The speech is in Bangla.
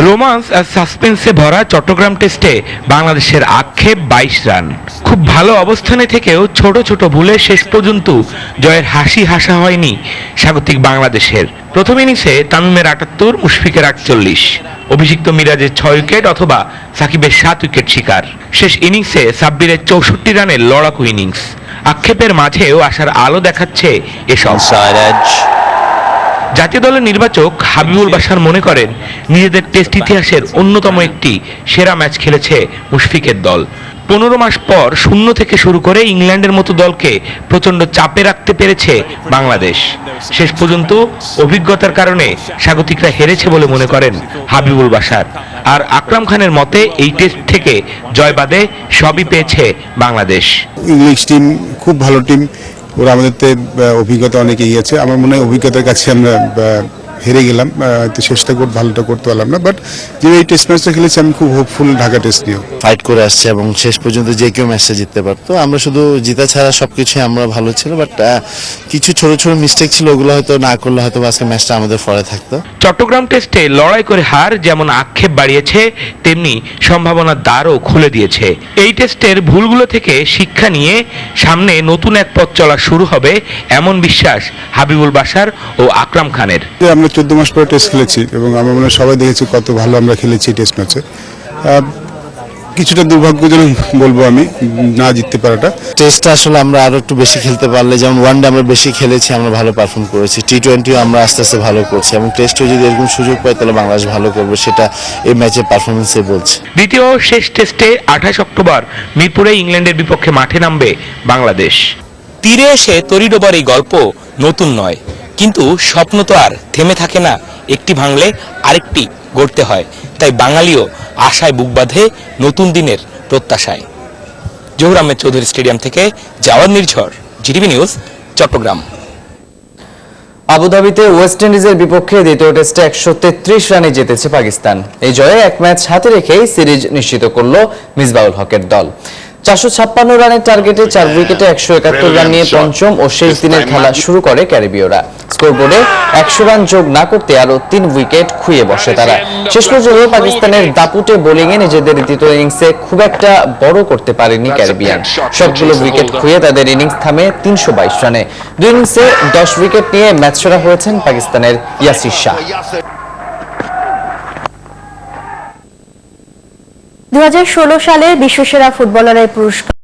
রোমান্স আর সাসপেন্সে ভরা চট্টগ্রাম টেস্টে বাংলাদেশের আক্ষেপ 22 রান। খুব ভালো অবস্থানে থেকেও ছোট ছোট ভুলে শেষ পর্যন্ত জয়ের হাসি হাসা হয়নি স্বাগতিক বাংলাদেশের। প্রথম ইনিংসে তামিমের 78, মুশফিকের 48, অভিষিক্ত মিরাজের 6 উইকেট অথবা সাকিবের 7 উইকেট শিকার। শেষ ইনিংসে সাব্বিরের 64 রানের লড়াকু ইনিংস। আক্ষেপের মাঝেও আসার আলো দেখাচ্ছে এসব। জাতীয় দলের নির্বাচক হাবিবুল বাশার মনে করেন নিজেদের টেস্ট ইতিহাসের অন্যতম একটি সেরা ম্যাচ খেলেছে মুশফিকের দল। 15 মাস পর শূন্য থেকে শুরু করে ইংল্যান্ডের মতো দলকে প্রচন্ড চাপে রাখতে পেরেছে বাংলাদেশ। শেষ পর্যন্ত অভিজ্ঞতার কারণে স্বাগতিকরা হেরেছে বলে মনে করেন হাবিবুল বাশার। আর আকরাম খানের মতে এই টেস্ট থেকে জয় বাদে সবই পেয়েছে বাংলাদেশ। ইংলিশ টিম খুব ভালো টিম, ওরা আমাদের অভিজ্ঞতা অনেক এগিয়ে আছে। আমার মনে হয় অভিজ্ঞতার কাছে আমরা হেরে গেলাম, তো চেষ্টা ভালোটা করতে পারলাম না। বাট যে এই টেস্ট ম্যাচটা খেলেছি আমি খুব হোপফুল ঢাকা টেস্ট নিয়ে। ফাইট করে আসছে এবং শেষ পর্যন্ত যে কেউ ম্যাচটা জিততে পারতো। আমরা শুধু জিতা ছাড়া সবকিছু আমরা ভালো ছিল, বাট কিছু ছোট ছোট মিস্টেক ছিল, ওগুলো হয়তো না করলে হয়তো আজকে ম্যাচটা আমাদের ফলে থাকতো। চট্টগ্রাম টেস্টে লড়াই করে হার যেমন আক্ষেপ বাড়িয়েছে, তেমনি সম্ভাবনার দ্বারও খুলে দিয়েছে। এই টেস্টের ভুলগুলো থেকে শিক্ষা নিয়ে সামনে নতুন এক পথ চলা শুরু হবে, এমন বিশ্বাস হাবিবুল বাশার ও আকরাম খানের। আমরা 14 মাস পরে টেস্ট খেলেছি এবং আমরা মনে হয় সবাই দেখেছি কত ভালো আমরা খেলেছি টেস্ট ম্যাচে। কিছুটা দুর্ভাগ্যজনক বলবো আমি না জিততে পারাটা। টেস্টটা আসলে আমরা আরো একটু বেশি খেলতে পারলে, যেমন ওয়ানডে আমরা বেশি খেলেছি, আমরা ভালো পারফর্ম করেছি, টি20ও আমরা আস্তে আস্তে ভালো করছি এবং টেস্টেও যদি এরকম সুযোগ পাই তাহলে বাংলাদেশ ভালো করবে, সেটা এই ম্যাচের পারফরমেন্সে বলছে। দ্বিতীয় শেষ টেস্টে 28 অক্টোবর মিরপুরে ইংল্যান্ডের বিপক্ষে মাঠে নামবে বাংলাদেশ। তীরে এসে তরি ডোবার এই গল্প নতুন নয়, কিন্তু স্বপ্ন তো আর থেমে থাকে না, একটি ভাঙলে আরেকটি গড়তে হয়। তাই বাঙালিও আশায় বুক বাঁধে নতুন দিনের প্রত্যাশায়। জহুর আহমেদ চৌধুরী স্টেডিয়াম থেকে জাওয়াদ নির্ঝর, জিটিভি নিউজ, চট্টগ্রাম। আবুধাবিতে ওয়েস্ট ইন্ডিজের বিপক্ষে দ্বিতীয় টেস্টে 133 রানে জিতেছে পাকিস্তান। এই জয়ে এক ম্যাচ হাতে রেখেই সিরিজ নিশ্চিত করল মিসবাউল হকের দল। 456 রানের টার্গেটে 4 উইকেটে 171 রান নিয়ে পঞ্চম ও শেষ দিনের খেলা শুরু করে ক্যারিবীয়রা। স্কোরবোর্ডে 100 রান যোগ না করতে আরো 3 উইকেট খুইয়ে বসে তারা। শেষ পর্যন্ত পাকিস্তানের দাপুটে বোলিংয়ে নিজেদের দ্বিতীয় ইনিংসে খুব একটা বড় করতে পারেনি ক্যারিবিয়ান। সবগুলো উইকেট খুইয়ে তাদের ইনিংস থামে 322 রানে। 2 ইনিংসে 10 উইকেট নিয়ে ম্যাচ সেরা হয়েছেন পাকিস্তানের ইয়াসির শাহ। 2016 সালে বিশ্বসেরা ফুটবলারের পুরস্কার